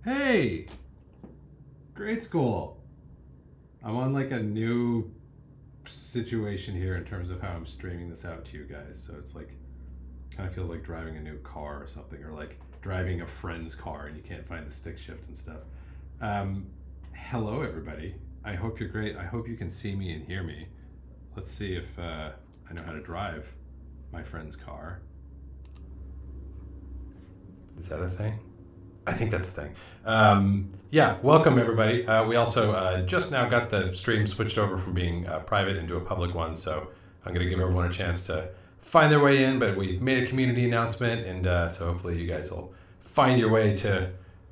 Hey! Grade school! I'm on like a new situation here in terms of how I'm streaming this out to you guys. So it's like, kind of feels like driving a new car or something, or like driving a friend's car and you can't find the stick shift and stuff. Hello, everybody. I hope you're great. I hope you can see me and hear me. Let's see if I know how to drive my friend's car. Is that a thing? I think that's a thing. Yeah, welcome everybody. We also just now got the stream switched over from being private into a public one, so I'm going to give everyone a chance to find their way in, but we made a community announcement, and so hopefully you guys will find your way to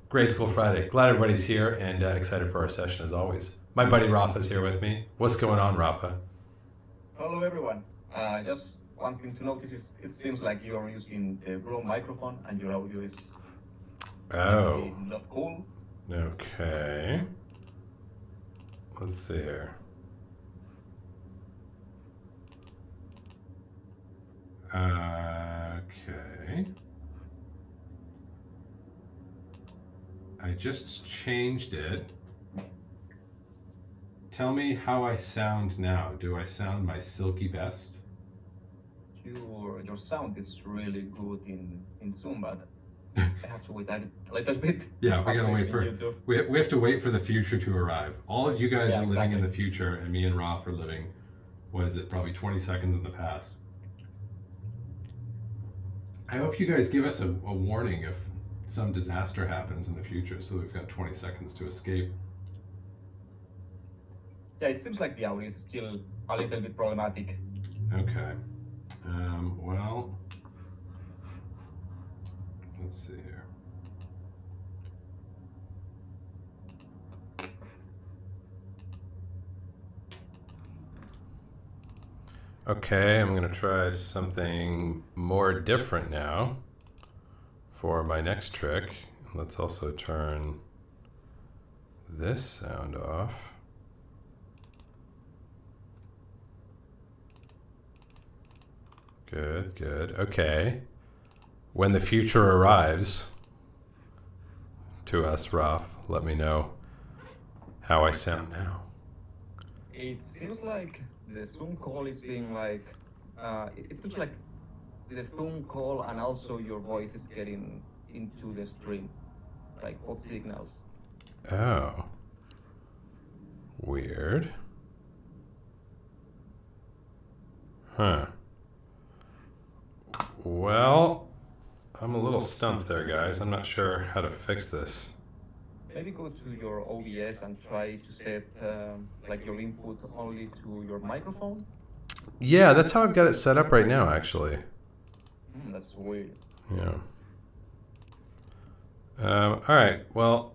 Grade School Friday. Glad everybody's here and excited for our session as always. My buddy Rafa's here with me. What's going on, Rafa? Hello everyone. Just one thing to notice is it seems like you are using the wrong microphone and your audio is not cool. Okay. Let's see here. Okay. I just changed it. Tell me how I sound now. Do I sound my silky best? Your sound is really good in Zoom, but I have to wait a little bit. Yeah, we gotta wait for we have to wait for the future to arrive. All of you guys are living in the future, and me and Raf are living, what is it, probably 20 seconds in the past. I hope you guys give us a warning if some disaster happens in the future, so we've got 20 seconds to escape. Yeah, it seems like the audio is still a little bit problematic. Okay. Well, let's see here. Okay, I'm gonna try something more different now for my next trick. Let's also turn this sound off. Good, good. Okay. When the future arrives to us, Raf, let me know how I sound now. It seems like the Zoom call is being like, it seems like the Zoom call and also your voice is getting into the stream, like both signals. Oh. Weird. Huh. Well, I'm a little stumped there, guys. I'm not sure how to fix this. Maybe go to your OBS and try to set like your input only to your microphone. Yeah, that's how I've got it set up right now, actually. That's weird. Yeah. All right. Well,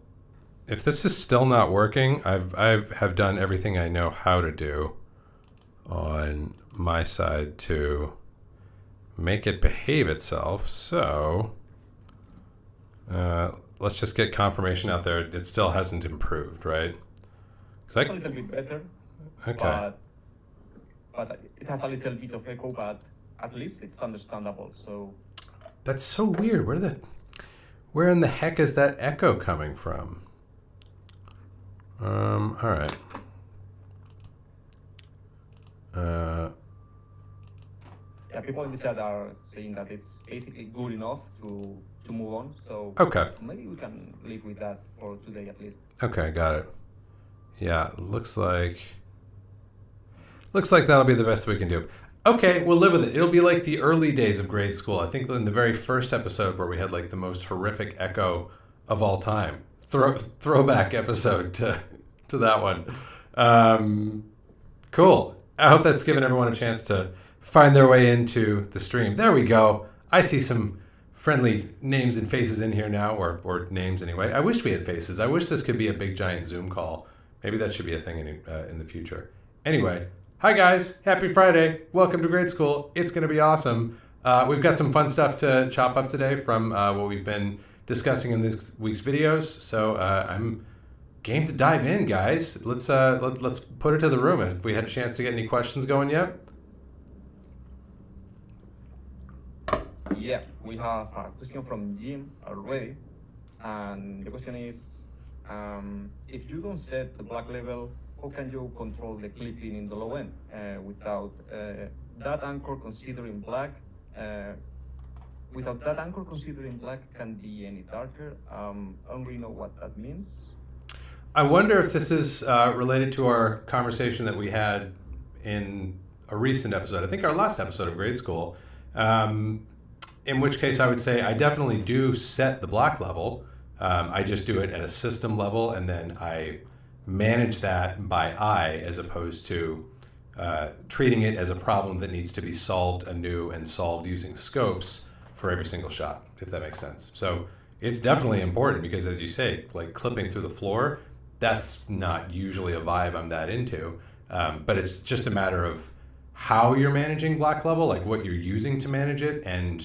if this is still not working, I've done everything I know how to do on my side to make it behave itself. So let's just get confirmation out there. It still hasn't improved, right? It's a little bit better. Okay. But it has a little bit of echo, but at least it's understandable. So that's so weird. Where in the heck is that echo coming from? All right. Yeah, people in the chat are saying that it's basically good enough to move on. So okay, maybe we can live with that for today at least. Okay, got it. Yeah, looks like that'll be the best we can do. Okay, we'll live with it. It'll be like the early days of grade school. I think in the very first episode where we had like the most horrific echo of all time. Throwback episode to that one. Cool. I hope that's given everyone a chance to find their way into the stream. There we go. I see some friendly names and faces in here now, or names anyway. I wish we had faces. I wish this could be a big giant Zoom call. Maybe that should be a thing in the future. Anyway, hi guys. Happy Friday. Welcome to grade school. It's going to be awesome. We've got some fun stuff to chop up today from what we've been discussing in this week's videos. So I'm game to dive in, guys. Let's put it to the room. Have we had a chance to get any questions going yet? Yeah, we have a question from Jim already. And the question is, if you don't set the black level, how can you control the clipping in the low end without that anchor considering black? Without that anchor considering black can be any darker. I don't really know what that means. I wonder if this is related to our conversation that we had in a recent episode. I think our last episode of grade school. In which case I would say I definitely do set the black level. I just do it at a system level, and then I manage that by eye as opposed to treating it as a problem that needs to be solved anew and solved using scopes for every single shot, if that makes sense. So it's definitely important because, as you say, like clipping through the floor, that's not usually a vibe I'm that into. But it's just a matter of how you're managing black level, like what you're using to manage it, and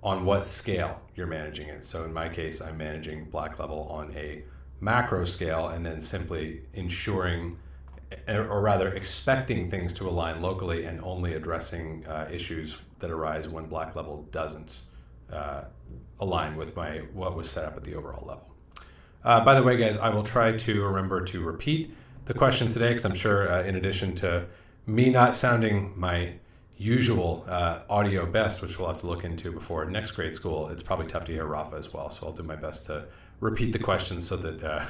on what scale you're managing it. So in my case, I'm managing black level on a macro scale and then simply ensuring, or rather expecting things to align locally and only addressing issues that arise when black level doesn't align with what was set up at the overall level. By the way, guys, I will try to remember to repeat the question today because I'm sure in addition to me not sounding my usual audio best, which we'll have to look into before next grade school, it's probably tough to hear Rafa as well. So I'll do my best to repeat the questions so that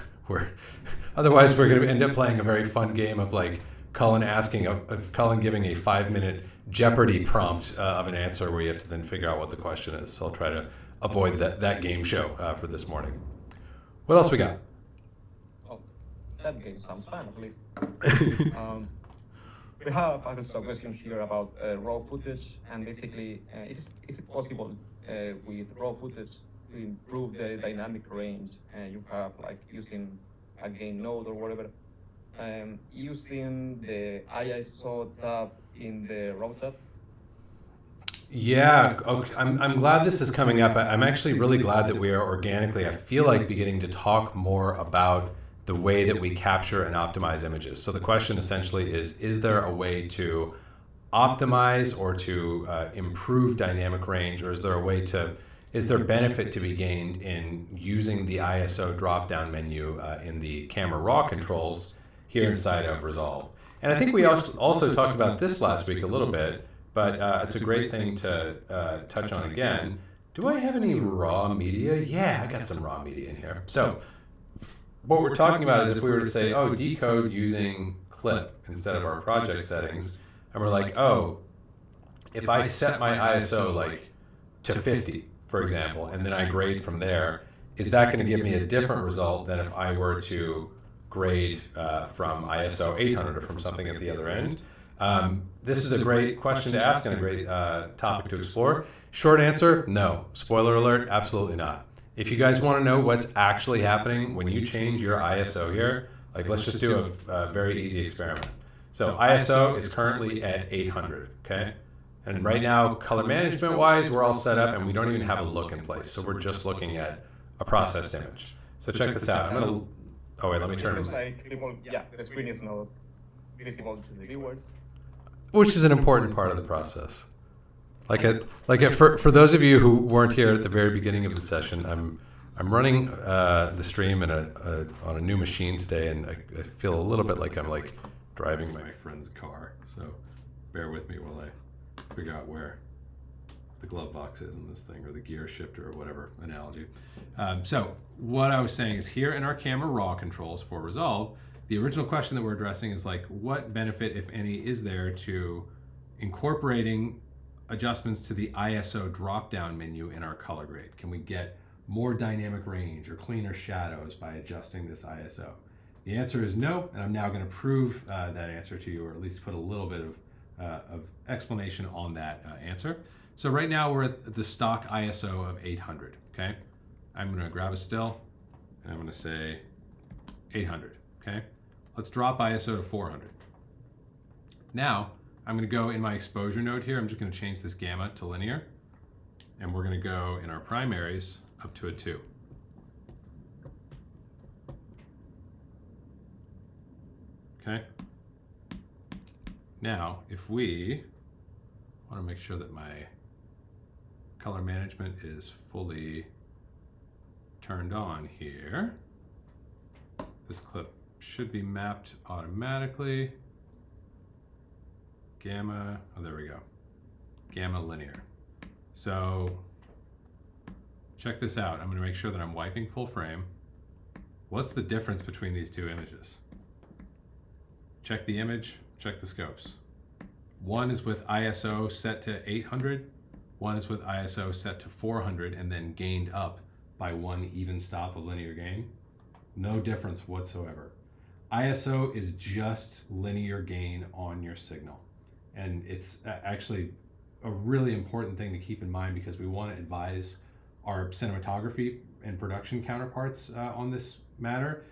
otherwise we're going to end up playing a very fun game of like Colin giving a 5-minute Jeopardy prompt of an answer where you have to then figure out what the question is. So I'll try to avoid that game show for this morning. What else we got? Oh, that game sounds fun, at least. We have a question here about raw footage, and basically, is it possible with raw footage to improve the dynamic range you have, like using a gain node or whatever, using the ISO tab in the raw tab? Yeah, okay. I'm glad this is coming up. I'm actually really glad that we are organically, I feel like, beginning to talk more about the way that we capture and optimize images. So the question essentially is there a way to optimize or to improve dynamic range, or is there benefit to be gained in using the ISO drop-down menu in the camera raw controls here inside of Resolve? And I think we also talked about this last week a little bit, but it's a great thing to touch on again. Do I have any raw media? Yeah, I got some raw media in here. So what we're talking about is if we were to say, oh, decode using clip instead of our project settings, and we're like, oh, if I set my ISO like to 50, for example, and then I grade from there, is that going to give me a different result than if I were to grade from ISO 800 or from something at the other end? This is a great question to ask and a great topic to explore. Short answer, no. Spoiler alert, absolutely not. If you guys want to know what's actually happening when you change your ISO here, like let's just do a very easy experiment. So ISO is currently at 800, okay? And right now, color management wise, we're all set up and we don't even have a look in place. So we're just looking at a processed image. So check this out. Let me turn. The screen is not visible to the viewers. Which is an important part of the process. For those of you who weren't here at the very beginning of the session, I'm running the stream on a new machine today, and I feel a little bit like I'm like driving my friend's car. So bear with me while I figure out where the glove box is in this thing, or the gear shifter, or whatever analogy. So what I was saying is here in our camera raw controls for Resolve, the original question that we're addressing is like, what benefit, if any, is there to incorporating adjustments to the ISO drop-down menu in our color grade? Can we get more dynamic range or cleaner shadows by adjusting this ISO? The answer is no, and I'm now going to prove that answer to you, or at least put a little bit of explanation on that answer. So right now we're at the stock ISO of 800, okay? I'm going to grab a still, and I'm going to say 800, okay? Let's drop ISO to 400. Now, I'm going to go in my exposure node here. I'm just going to change this gamma to linear. And we're going to go in our primaries up to a 2. Okay. Now, if we want to make sure that my color management is fully turned on here. This clip should be mapped automatically. Gamma, oh, there we go. Gamma linear. So check this out. I'm going to make sure that I'm wiping full frame. What's the difference between these two images? Check the image, check the scopes. One is with ISO set to 800. One is with ISO set to 400 and then gained up by one even stop of linear gain. No difference whatsoever. ISO is just linear gain on your signal. And it's actually a really important thing to keep in mind because we want to advise our cinematography and production counterparts on this matter.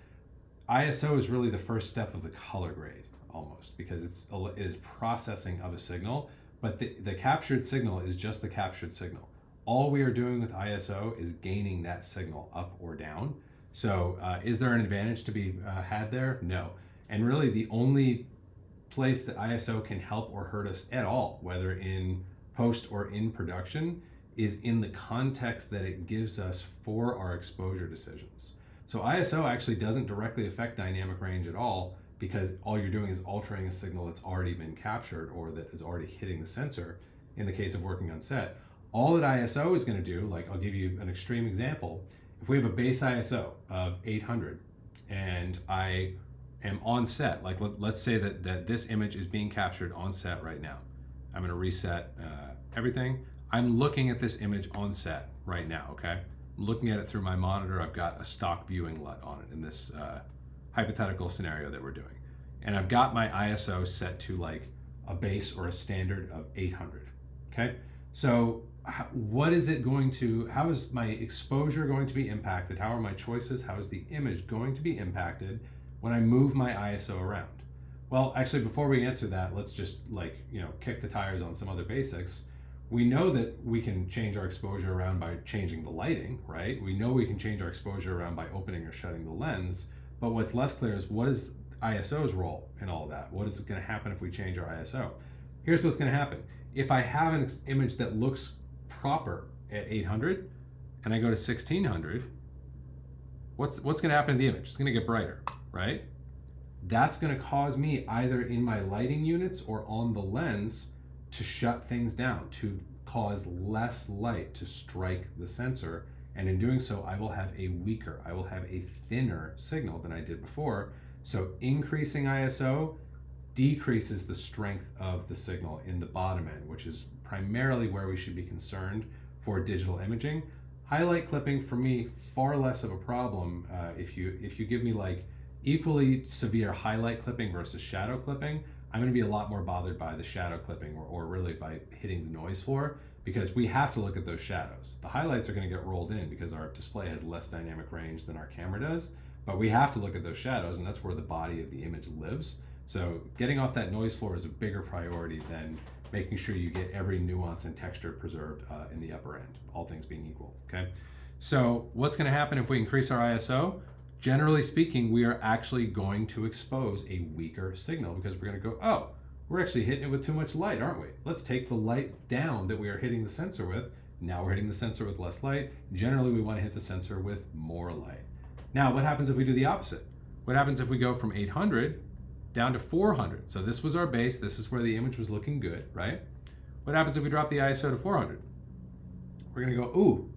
ISO is really the first step of the color grade almost because it is processing of a signal, but the captured signal is just the captured signal. All we are doing with ISO is gaining that signal up or down. So is there an advantage to be had there? No. And really the only place that ISO can help or hurt us at all, whether in post or in production, is in the context that it gives us for our exposure decisions. So ISO actually doesn't directly affect dynamic range at all because all you're doing is altering a signal that's already been captured or that is already hitting the sensor in the case of working on set. All that ISO is going to do, like I'll give you an extreme example. If we have a base ISO of 800 and I am on set, like let's say that this image is being captured on set right now. I'm going to reset everything. I'm looking at this image on set right now, okay? I'm looking at it through my monitor. I've got a stock viewing LUT on it in this hypothetical scenario that we're doing. And I've got my ISO set to like a base or a standard of 800, okay? So what is it going to, how is my exposure going to be impacted? How are my choices? How is the image going to be impacted when I move my ISO around? Well, actually, before we answer that, let's just kick the tires on some other basics. We know that we can change our exposure around by changing the lighting, right? We know we can change our exposure around by opening or shutting the lens, but what's less clear is what is ISO's role in all of that? What is going to happen if we change our ISO? Here's what's going to happen. If I have an image that looks proper at 800 and I go to 1600, what's going to happen to the image? It's going to get brighter, right? That's going to cause me either in my lighting units or on the lens to shut things down, to cause less light to strike the sensor. And in doing so, I will have a weaker, I will have a thinner signal than I did before. So increasing ISO decreases the strength of the signal in the bottom end, which is primarily where we should be concerned for digital imaging. Highlight clipping for me, far less of a problem. If you give me like equally severe highlight clipping versus shadow clipping, I'm going to be a lot more bothered by the shadow clipping or really by hitting the noise floor because we have to look at those shadows. The highlights are going to get rolled in because our display has less dynamic range than our camera does, but we have to look at those shadows and that's where the body of the image lives. So getting off that noise floor is a bigger priority than making sure you get every nuance and texture preserved in the upper end, all things being equal, okay? So what's going to happen if we increase our ISO? Generally speaking, we are actually going to expose a weaker signal because we're going to go, oh, we're actually hitting it with too much light, aren't we? Let's take the light down that we are hitting the sensor with. Now we're hitting the sensor with less light. Generally, we want to hit the sensor with more light. Now, what happens if we do the opposite? What happens if we go from 800 down to 400? So this was our base. This is where the image was looking good, right? What happens if we drop the ISO to 400? We're going to go, ooh,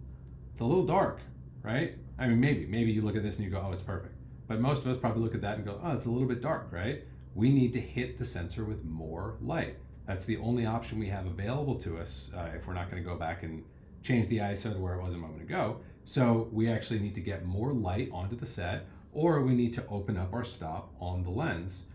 it's a little dark, right? I mean, maybe you look at this and you go, oh, it's perfect. But most of us probably look at that and go, oh, it's a little bit dark, right? We need to hit the sensor with more light. That's the only option we have available to us if we're not going to go back and change the ISO to where it was a moment ago. So we actually need to get more light onto the set, or we need to open up our stop on the lens,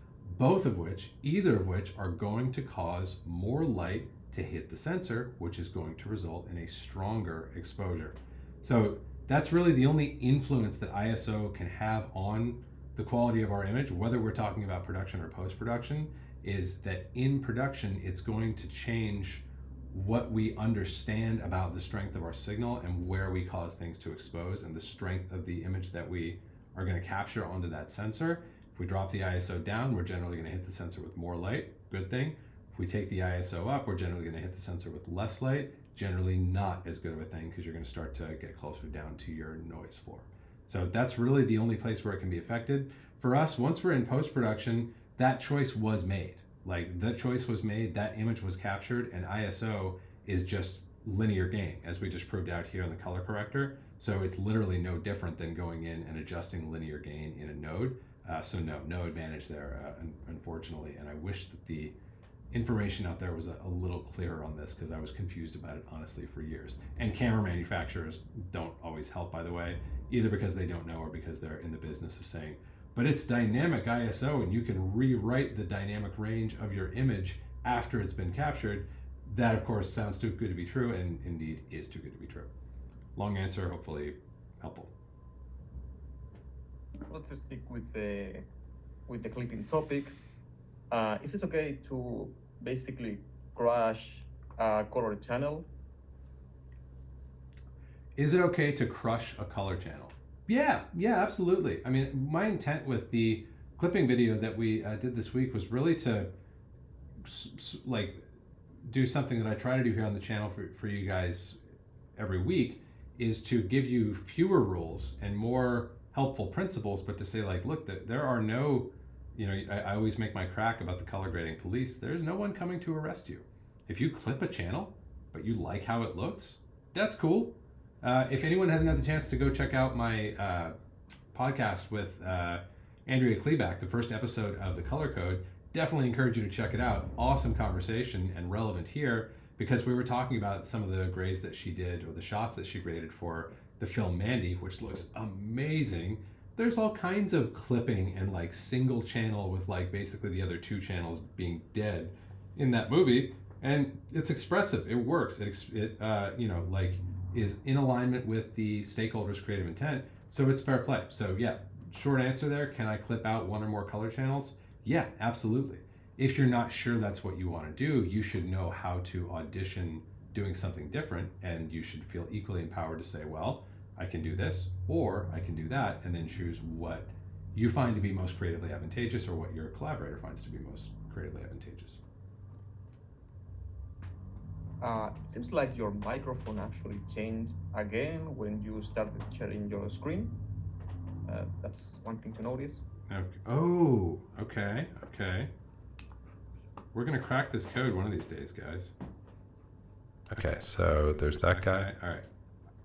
either of which are going to cause more light to hit the sensor, which is going to result in a stronger exposure. So that's really the only influence that ISO can have on the quality of our image, whether we're talking about production or post-production, is that in production, it's going to change what we understand about the strength of our signal and where we cause things to expose and the strength of the image that we are going to capture onto that sensor. If we drop the ISO down, we're generally going to hit the sensor with more light, good thing. If we take the ISO up, we're generally going to hit the sensor with less light. generally not as good of a thing because you're going to start to get closer down to your noise floor. So that's really the only place where it can be affected. For us, once we're in post-production, that choice was made. Like the choice was made, that image was captured, and ISO is just linear gain, as we just proved out here in the color corrector. So it's literally no different than going in and adjusting linear gain in a node. So no advantage there, unfortunately. And I wish that the information out there was a little clearer on this, because I was confused about it honestly for years. And camera manufacturers don't always help, by the way, either because they don't know or because they're in the business of saying, but it's dynamic ISO and you can rewrite the dynamic range of your image after it's been captured. That, of course, sounds too good to be true, and indeed is too good to be true. Long answer, hopefully helpful. Let's stick with the clipping topic. Is it okay to basically crash a color channel? Is it okay to crush a color channel? Yeah, absolutely. I mean, my intent with the clipping video that we did this week was really to like do something that I try to do here on the channel for you guys every week, is to give you fewer rules and more helpful principles, but to say like, look, there are no, I always make my crack about the color grading police. There's no one coming to arrest you. If you clip a channel, but you like how it looks, that's cool. If anyone hasn't had the chance to go check out my podcast with Andrea Kleback, the first episode of The Color Code, definitely encourage you to check it out. Awesome conversation and relevant here, because we were talking about some of the grades that she did, or the shots that she graded for the film Mandy, which looks amazing. There's all kinds of clipping and like single channel with like basically the other two channels being dead in that movie, and it's expressive. It works. It is in alignment with the stakeholders' creative intent, so it's fair play. So yeah, short answer there. Can I clip out one or more color channels? Yeah, absolutely. If you're not sure that's what you want to do, you should know how to audition doing something different, and you should feel equally empowered to say, well, I can do this, or I can do that, and then choose what you find to be most creatively advantageous, or what your collaborator finds to be most creatively advantageous. It seems like your microphone actually changed again when you started sharing your screen. That's one thing to notice. Okay. Oh, okay. We're gonna crack this code one of these days, guys. Okay, so there's that guy. All right,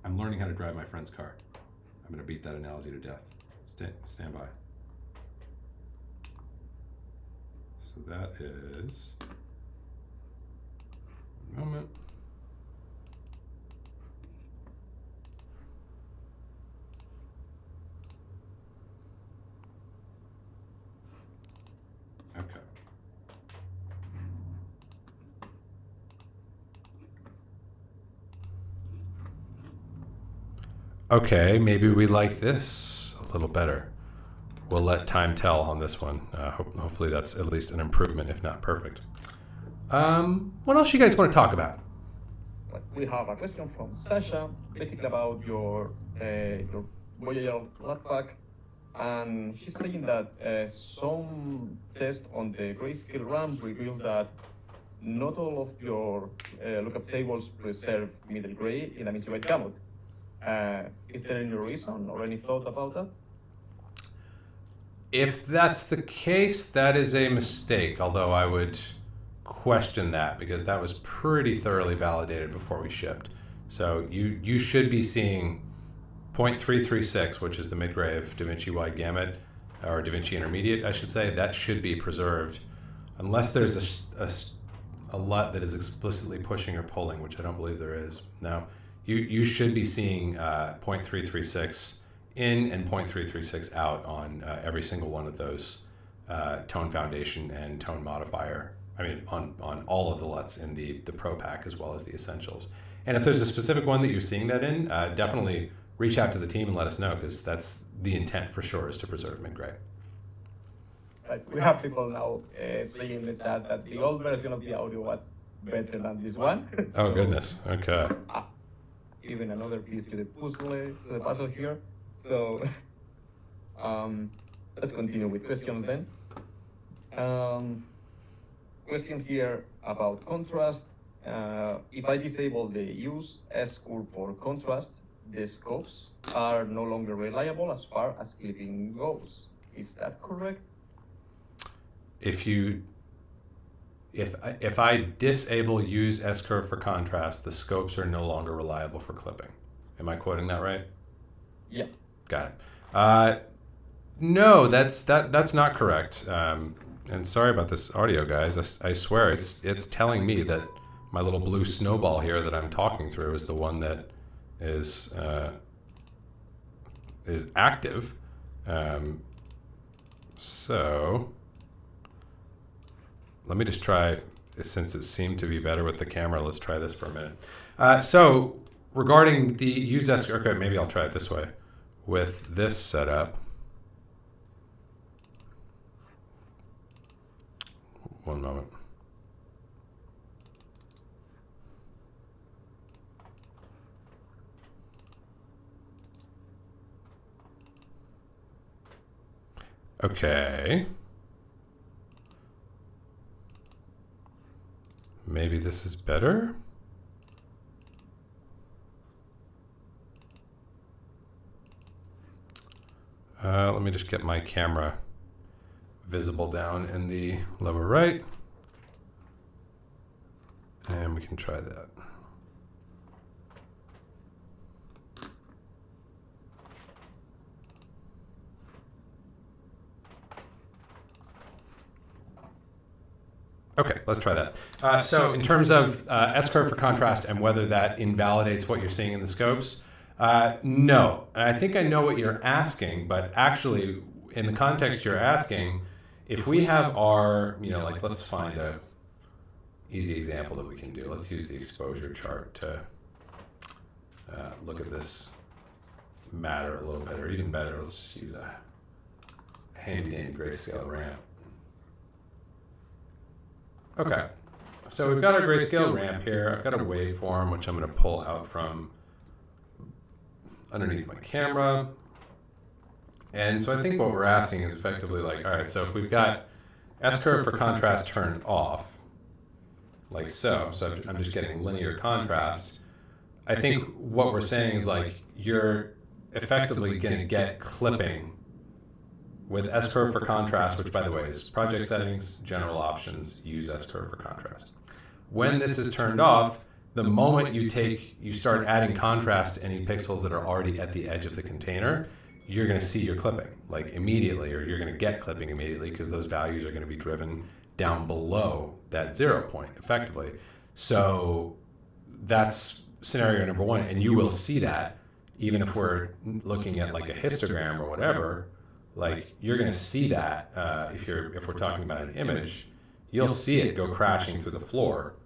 I'm learning how to drive my friend's car. I'm gonna beat that analogy to death. Stand by. So that is, one moment. Okay. Okay, maybe we like this a little better. We'll let time tell on this one. Hopefully that's at least an improvement, if not perfect. What else you guys want to talk about? We have a question from Sasha, basically about your Voyager LUT Pack, and she's saying that some tests on the grayscale RAM reveal that not all of your lookup tables preserve middle gray in a multi-byte gamut. Is there any reason or any thought about that? If that's the case, that is a mistake, although I would question that, because that was pretty thoroughly validated before we shipped. So you should be seeing 0.336, which is the mid-gray of DaVinci Wide Gamut, or DaVinci Intermediate, I should say. That should be preserved, unless there's a LUT that is explicitly pushing or pulling, which I don't believe there is. Now, you should be seeing 0.336 in and 0.336 out on every single one of those tone foundation and tone modifier. I mean, on all of the LUTs in the Pro Pack as well as the Essentials. And if there's a specific one that you're seeing that in, definitely reach out to the team and let us know, because that's the intent for sure, is to preserve mid-gray. We have people now saying in the chat that the old version of the audio was better than this one. Oh, goodness. Okay. Even another piece to the puzzle here. So let's continue with questions then. Question here about contrast. if I disable the use S curve for contrast, the scopes are no longer reliable as far as clipping goes. Is that correct? If I disable use S curve for contrast, the scopes are no longer reliable for clipping. Am I quoting that right? Yeah. Got it. No, that's not correct. And sorry about this audio, guys. I swear it's telling me that my little blue snowball here that I'm talking through is the one that is active. So let me just try, since it seemed to be better with the camera, let's try this for a minute. So regarding the use S, okay, maybe I'll try it this way. With this setup, one moment. Okay. Maybe this is better. Let me just get my camera visible down in the lower right. And we can try that. Okay, let's try that. So in terms of S-curve for contrast and whether that invalidates what you're seeing in the scopes, no. And I think I know what you're asking, but actually in the context you're asking, if we have our, like let's find a easy example that we can do. Let's use the exposure chart to look at this matter a little bit, or even better, let's just use a handy dandy grayscale ramp. Okay, so we've got our grayscale ramp here. I've got a waveform, which I'm going to pull out from underneath my camera. And so I think what we're asking is effectively like, all right, so if we've got S-curve for contrast turned off, like so I'm just getting linear contrast, I think what we're saying is like, you're effectively going to get clipping with S-curve for contrast, which by the way is project settings, general options, use S-curve for contrast. When this is turned off, the moment you start adding contrast to any pixels that are already at the edge of the container, you're going to see your clipping like immediately, or you're going to get clipping immediately because those values are going to be driven down below that 0 point effectively. So that's scenario number one, and you will see that even if we're looking at like a histogram or whatever. Like you're going to see that if we're talking about an image, you'll see it go crashing through the floor,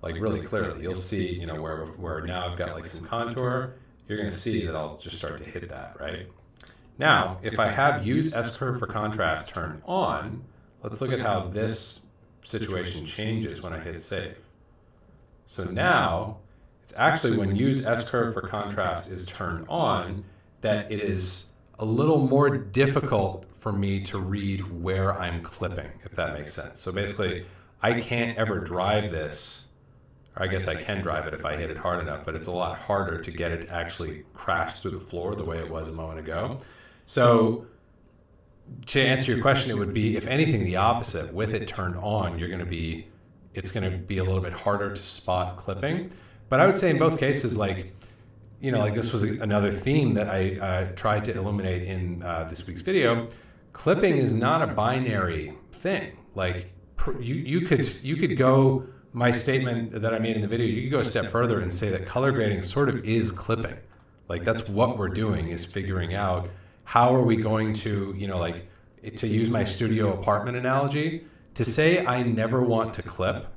like really clearly. You'll see, where now I've got like some contour. You're going to see that I'll just start to hit that, right? Now, if I have use S-curve for contrast turned on, let's look at how this situation changes when I hit save. So now it's actually when use S-curve for contrast is turned on that it is a little more difficult for me to read where I'm clipping, if that makes sense. So basically, I can't ever drive this, or I guess I can drive it if I hit it hard enough, but it's a lot harder to get it to actually crash through the floor the way it was a moment ago. So to answer your question, it would be, if anything, the opposite. With it turned on, it's going to be a little bit harder to spot clipping. But I would say in both cases, like this was another theme that I tried to illuminate in this week's video. Clipping is not a binary thing. Like you could go, my statement that I made in the video, you could go a step further and say that color grading sort of is clipping. Like that's what we're doing, is figuring out how are we going to, to use my studio apartment analogy, to say I never want to clip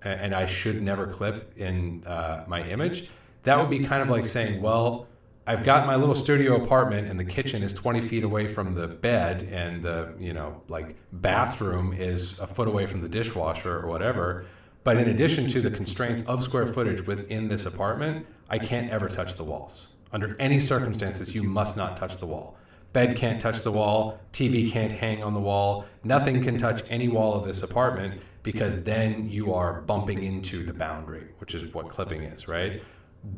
and I should never clip in my image. That would be kind of like saying, well, I've got my little studio apartment and the kitchen is 20 feet away from the bed and the, bathroom is a foot away from the dishwasher or whatever. But in addition to the constraints of square footage within this apartment, I can't ever touch the walls. Under any circumstances, you must not touch the wall. Bed can't touch the wall, TV can't hang on the wall, nothing can touch any wall of this apartment because then you are bumping into the boundary, which is what clipping is, right?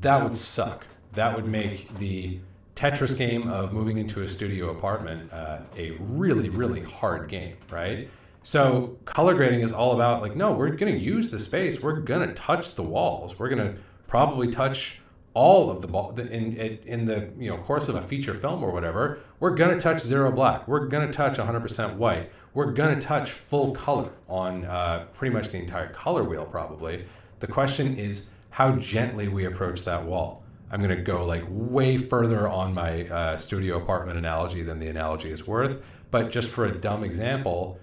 That would suck. That would make the Tetris game of moving into a studio apartment a really, really hard game, right? So color grading is all about like, no, we're going to use the space. We're going to touch the walls. We're going to probably touch all of the in the course of a feature film or whatever. We're going to touch zero black. We're going to touch 100% white. We're going to touch full color on pretty much the entire color wheel probably. The question is how gently we approach that wall. I'm going to go like way further on my studio apartment analogy than the analogy is worth. But just for a dumb example,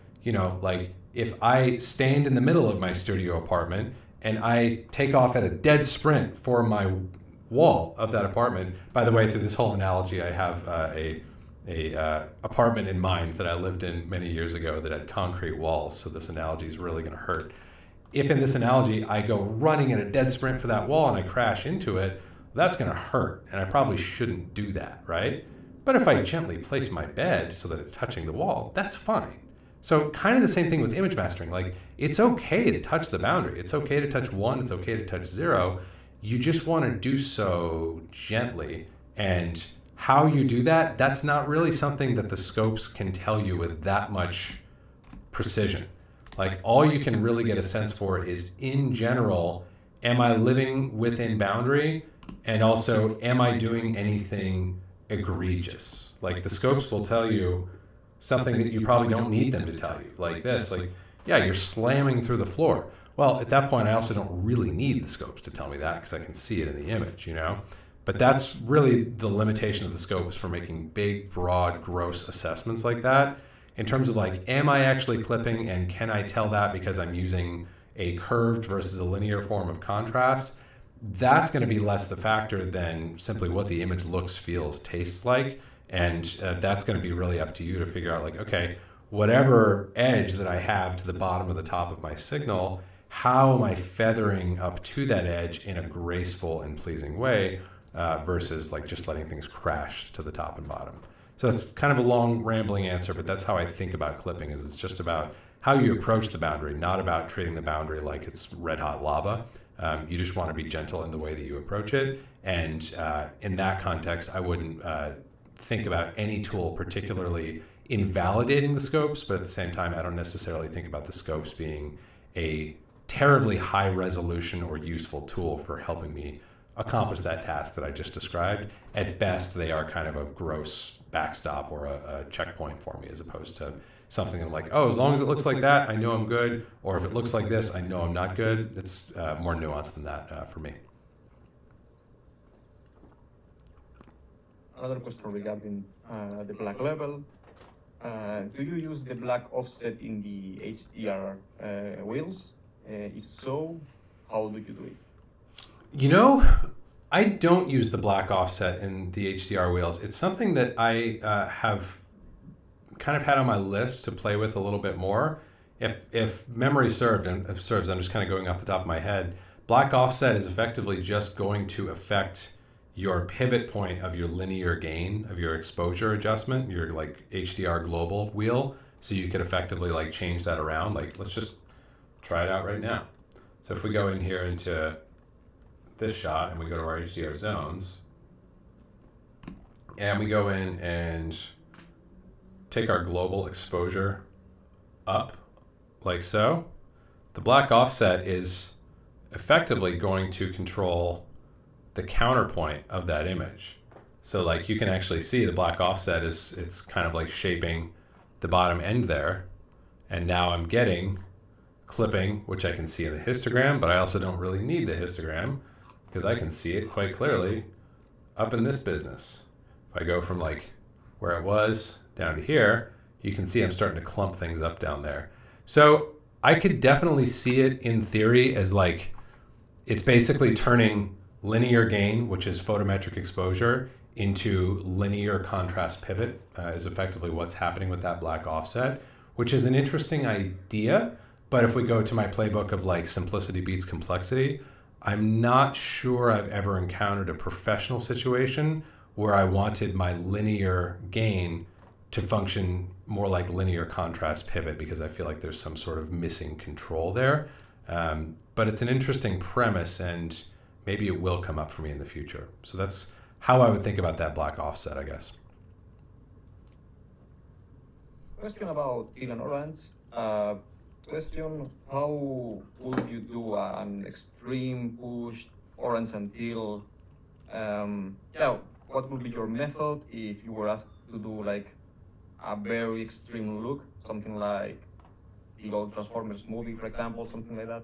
like if I stand in the middle of my studio apartment and I take off at a dead sprint for my wall of that apartment. By the way, through this whole analogy, I have a apartment in mind that I lived in many years ago that had concrete walls. So this analogy is really going to hurt. If in this analogy I go running in a dead sprint for that wall and I crash into it, that's going to hurt. And I probably shouldn't do that, right? But if I gently place my bed so that it's touching the wall, that's fine. So kind of the same thing with image mastering. Like it's okay to touch the boundary. It's okay to touch 1. It's okay to touch 0. You just want to do so gently. And how you do that, that's not really something that the scopes can tell you with that much precision. Like all you can really get a sense for is, in general, am I living within boundary? And also, am I doing anything egregious? Like the scopes will tell you something that you probably don't need them to tell you. Like this, like, yeah, you're slamming through the floor. Well, at that point, I also don't really need the scopes to tell me that because I can see it in the image, But that's really the limitation of the scopes for making big, broad, gross assessments like that. In terms of like, am I actually clipping and can I tell that because I'm using a curved versus a linear form of contrast? That's going to be less the factor than simply what the image looks, feels, tastes like. And that's going to be really up to you to figure out like, okay, whatever edge that I have to the bottom of the top of my signal, how am I feathering up to that edge in a graceful and pleasing way versus like just letting things crash to the top and bottom. So it's kind of a long rambling answer, but that's how I think about clipping. Is it's just about how you approach the boundary, not about treating the boundary like it's red hot lava. You just want to be gentle in the way that you approach it. And in that context, I wouldn't think about any tool particularly invalidating the scopes, but at the same time, I don't necessarily think about the scopes being a terribly high resolution or useful tool for helping me accomplish that task that I just described. At best, they are kind of a gross backstop or a checkpoint for me, as opposed to something I'm like, oh, as long as it looks like that, I know I'm good. Or if it looks like this, I know I'm not good. It's more nuanced than that for me. Another question regarding the black level. Do you use the black offset in the HDR wheels? If so, how do you do it? I don't use the black offset in the HDR wheels. It's something that I have kind of had on my list to play with a little bit more. If memory served, and if serves, I'm just kind of going off the top of my head. Black offset is effectively just going to affect your pivot point of your linear gain, of your exposure adjustment, your like HDR global wheel. So you could effectively like change that around. Like let's just try it out right now. So if we go in here into this shot and we go to our HDR zones and we go in and take our global exposure up like so, the black offset is effectively going to control the counterpoint of that image. So like you can actually see the black offset it's kind of like shaping the bottom end there. And now I'm getting clipping, which I can see in the histogram, but I also don't really need the histogram because I can see it quite clearly up in this business. If I go from like where it was down to here, you can see I'm starting to clump things up down there. So I could definitely see it in theory as like, it's basically turning linear gain, which is photometric exposure, into linear contrast pivot is effectively what's happening with that black offset, which is an interesting idea. But if we go to my playbook of like simplicity beats complexity, I'm not sure I've ever encountered a professional situation where I wanted my linear gain to function more like linear contrast pivot because I feel like there's some sort of missing control there. But it's an interesting premise, and maybe it will come up for me in the future. So that's how I would think about that black offset, I guess. Question about teal and orange. Question, how would you do an extreme push, orange and teal? Yeah, what would be your method if you were asked to do like a very extreme look, something like the old Transformers movie, for example, something like that?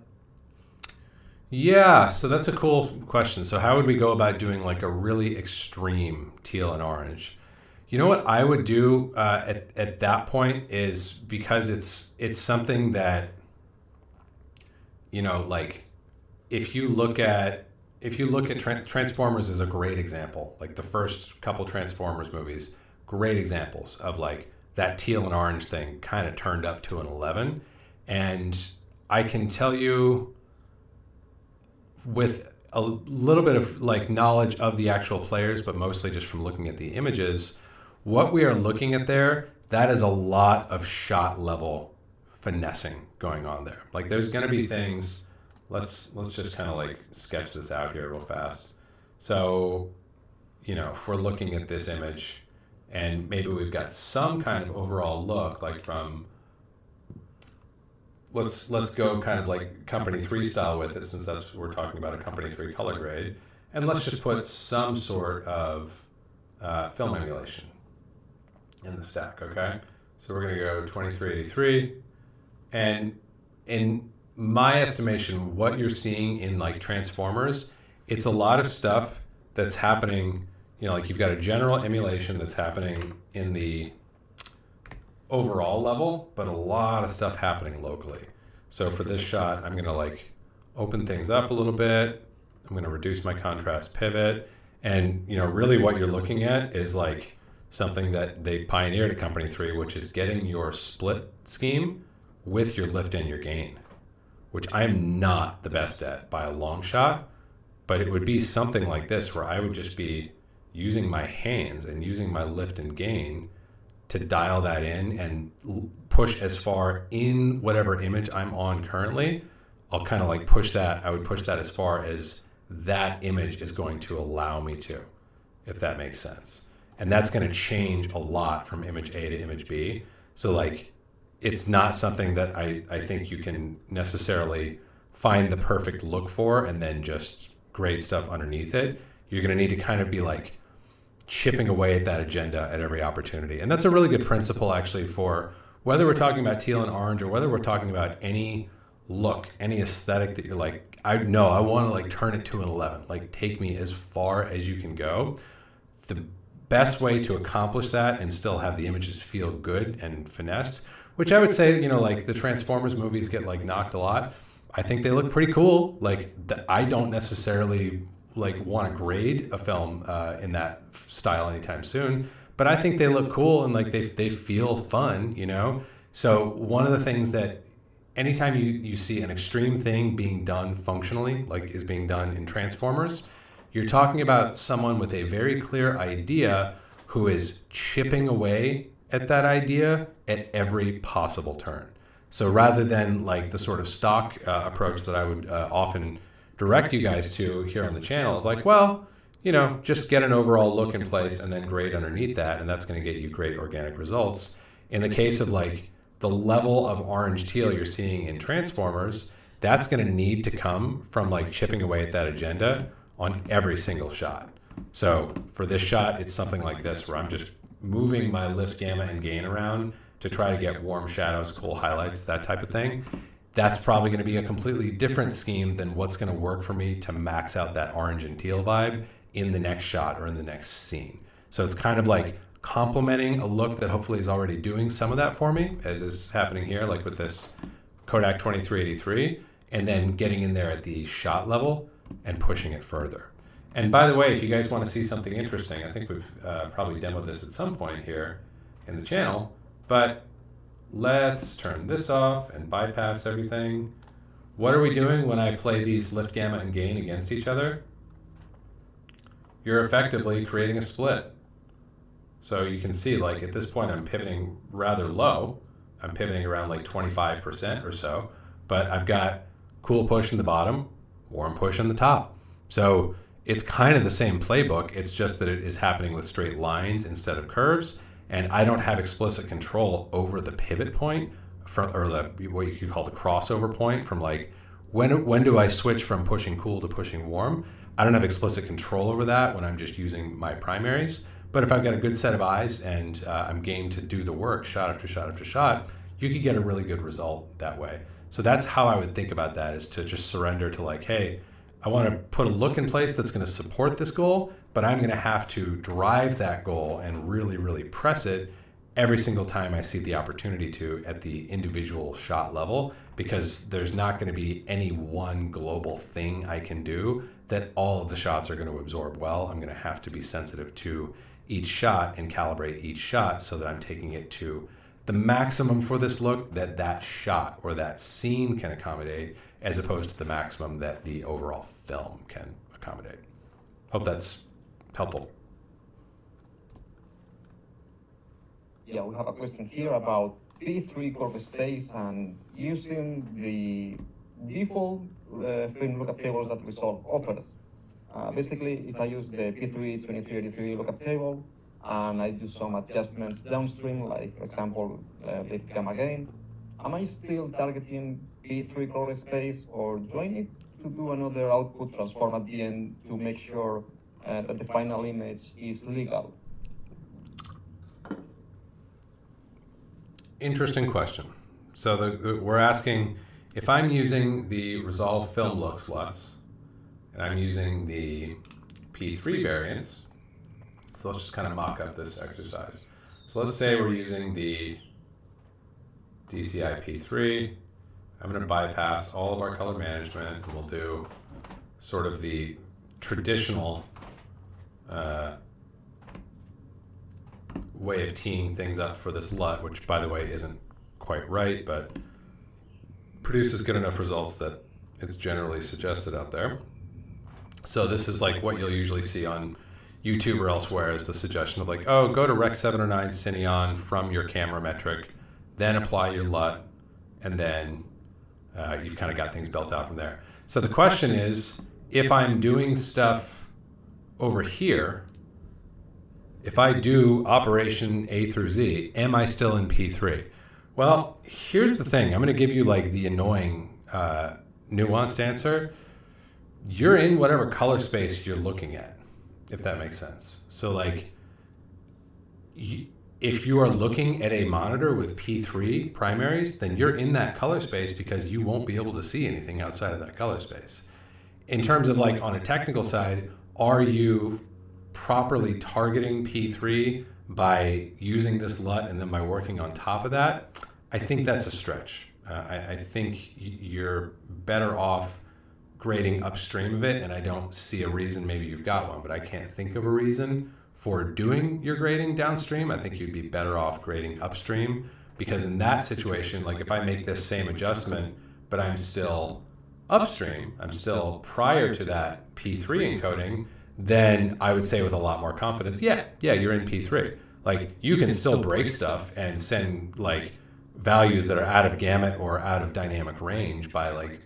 Yeah, so that's a cool question. So how would we go about doing like a really extreme teal and orange? You know what I would do at that point is, because it's something that, you know, like if you look at Transformers is a great example. Like the first couple Transformers movies, great examples of like that teal and orange thing kind of turned up to an 11. And I can tell you, with a little bit of like knowledge of the actual players, but mostly just from looking at the images, what we are looking at there, that is a lot of shot level finessing going on there. Like there's going to be things, let's just kind of like sketch this out here real fast. So, you know, if we're looking at this image and maybe we've got some kind of overall look, like from, let's go kind of like Company 3 style with it, since that's we're talking about a Company 3 color grade, and let's just put some sort of film emulation in the stack, okay? So we're going to go 2383, and in my estimation, what you're seeing in like Transformers, it's a lot of stuff that's happening, you know, like you've got a general emulation that's happening in the overall level, but a lot of stuff happening locally. So for this shot, I'm going to like open things up a little bit. I'm going to reduce my contrast pivot. And, you know, really what you're looking at is like something that they pioneered at Company 3, which is getting your split scheme with your lift and your gain, which I'm not the best at by a long shot, but it would be something like this where I would just be using my hands and using my lift and gain to dial that in and push as far in whatever image I'm on currently. I'll kind of like push that. I would push that as far as that image is going to allow me to, if that makes sense. And that's going to change a lot from image A to image B. So like, it's not something that I think you can necessarily find the perfect look for and then just grade stuff underneath it. You're going to need to kind of be like chipping away at that agenda at every opportunity. And that's a really good principle actually for whether we're talking about teal and orange or whether we're talking about any look, any aesthetic that you're like, I want to like turn it to an 11, like take me as far as you can go. The best way to accomplish that and still have the images feel good and finessed, which I would say, you know, like the Transformers movies get like knocked a lot. I think they look pretty cool. Like I don't necessarily like want to grade a film in that style anytime soon, but I think they look cool and like they feel fun, you know? So one of the things that anytime you see an extreme thing being done functionally, like is being done in Transformers, you're talking about someone with a very clear idea who is chipping away at that idea at every possible turn. So rather than like the sort of stock approach that I would often direct you guys to here on the channel of like, well, you know, just get an overall look in place and then grade underneath that, and that's going to get you great organic results. In the case of like the level of orange teal you're seeing in Transformers, that's going to need to come from like chipping away at that agenda on every single shot. So for this shot, it's something like this where I'm just moving my lift, gamma, and gain around to try to get warm shadows, cool highlights, that type of thing. That's probably going to be a completely different scheme than what's going to work for me to max out that orange and teal vibe in the next shot or in the next scene. So it's kind of like complementing a look that hopefully is already doing some of that for me, as is happening here, like with this Kodak 2383, and then getting in there at the shot level and pushing it further. And by the way, if you guys want to see something interesting, I think we've probably demoed this at some point here in the channel, but let's turn this off and bypass everything. What are we doing when I play these lift, gamma, and gain against each other? You're effectively creating a split. So you can see like at this point I'm pivoting rather low. I'm pivoting around like 25% or so, but I've got cool push in the bottom, warm push on the top. So it's kind of the same playbook. It's just that it is happening with straight lines instead of curves. And I don't have explicit control over the pivot point or the what you could call the crossover point from like when do I switch from pushing cool to pushing warm? I don't have explicit control over that when I'm just using my primaries. But if I've got a good set of eyes and I'm game to do the work shot after shot after shot, you could get a really good result that way. So that's how I would think about that, is to just surrender to like, hey, I want to put a look in place that's going to support this goal, but I'm going to have to drive that goal and really, really press it every single time I see the opportunity to at the individual shot level, because there's not going to be any one global thing I can do that all of the shots are going to absorb well. I'm going to have to be sensitive to each shot and calibrate each shot so that I'm taking it to the maximum for this look that that shot or that scene can accommodate, as opposed to the maximum that the overall film can accommodate. Hope that's helpful. Yeah, we have a question here about P3 curve space and using the default film lookup tables that Resolve offers. Basically, if I use the P3 2383 lookup table and I do some adjustments downstream, like for example, lift gamma gain, am I still targeting P3 curve space, or do I need to do another output transform at the end to make sure that the final image is legal? Interesting question. So we're asking, if I'm using the Resolve Film Looks LUTs, and I'm using the P3 variants, so let's just kind of mock up this exercise. So let's say we're using the DCI P3. I'm going to bypass all of our color management, and we'll do sort of the traditional way of teeing things up for this LUT, which by the way isn't quite right, but produces good enough results that it's generally suggested out there. So this is like what you'll usually see on YouTube or elsewhere, is the suggestion of like, oh, go to Rec 709 Cineon from your camera metric, then apply your LUT, and then you've kind of got things built out from there. So the question is, if I'm doing stuff over here, if I do operation A through Z, am I still in P3? Well, here's the thing. I'm going to give you like the annoying nuanced answer. You're in whatever color space you're looking at, if that makes sense. So like, if you are looking at a monitor with P3 primaries, then you're in that color space because you won't be able to see anything outside of that color space. In terms of like on a technical side, are you properly targeting P3 by using this LUT and then by working on top of that? I think that's a stretch. I think you're better off grading upstream of it, and I don't see a reason. Maybe you've got one, but I can't think of a reason for doing your grading downstream. I think you'd be better off grading upstream, because in that situation, like if I make this same adjustment, but I'm still upstream, I'm still prior to that P3 encoding, then I would say with a lot more confidence, yeah, you're in P3. Like you can still break stuff and send like values that are out of gamut or out of dynamic range by like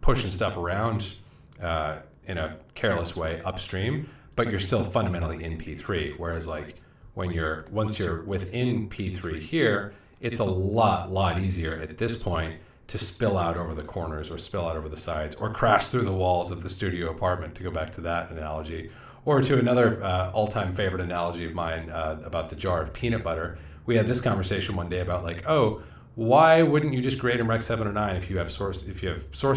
pushing stuff around in a careless way upstream, but you're still fundamentally in P3. Whereas like once you're within P3 here, it's a lot easier at this point to spill out over the corners or spill out over the sides or crash through the walls of the studio apartment, to go back to that analogy. Or to another all-time favorite analogy of mine about the jar of peanut butter. We had this conversation one day about like, oh, why wouldn't you just grade in Rec 709 if you have source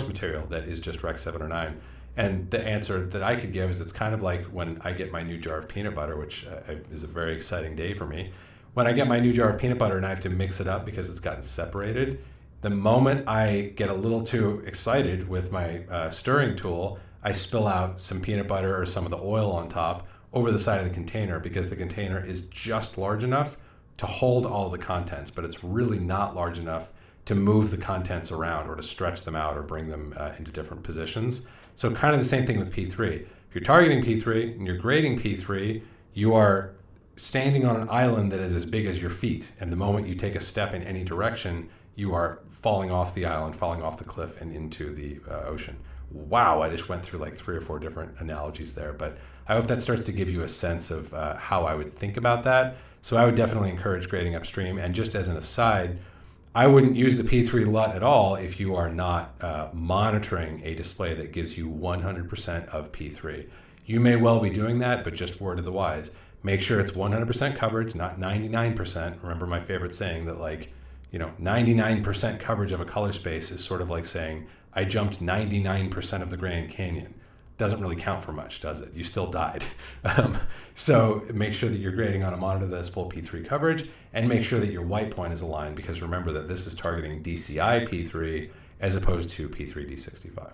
material that is just Rec 709? And the answer that I could give is it's kind of like when I get my new jar of peanut butter, which is a very exciting day for me. When I get my new jar of peanut butter and I have to mix it up because it's gotten separated, the moment I get a little too excited with my stirring tool, I spill out some peanut butter or some of the oil on top over the side of the container, because the container is just large enough to hold all the contents, but it's really not large enough to move the contents around or to stretch them out or bring them into different positions. So kind of the same thing with P3. If you're targeting P3 and you're grading P3, you are standing on an island that is as big as your feet. And the moment you take a step in any direction, you are falling off the island, falling off the cliff and into the ocean. Wow, I just went through like 3 or 4 different analogies there, but I hope that starts to give you a sense of how I would think about that. So I would definitely encourage grading upstream. And just as an aside, I wouldn't use the P3 LUT at all if you are not monitoring a display that gives you 100% of P3. You may well be doing that, but just word of the wise. Make sure it's 100% coverage, not 99%. Remember my favorite saying that 99% coverage of a color space is sort of like saying, I jumped 99% of the Grand Canyon. Doesn't really count for much, does it? You still died. So make sure that you're grading on a monitor that has full P3 coverage, and make sure that your white point is aligned, because remember that this is targeting DCI P3 as opposed to P3 D65.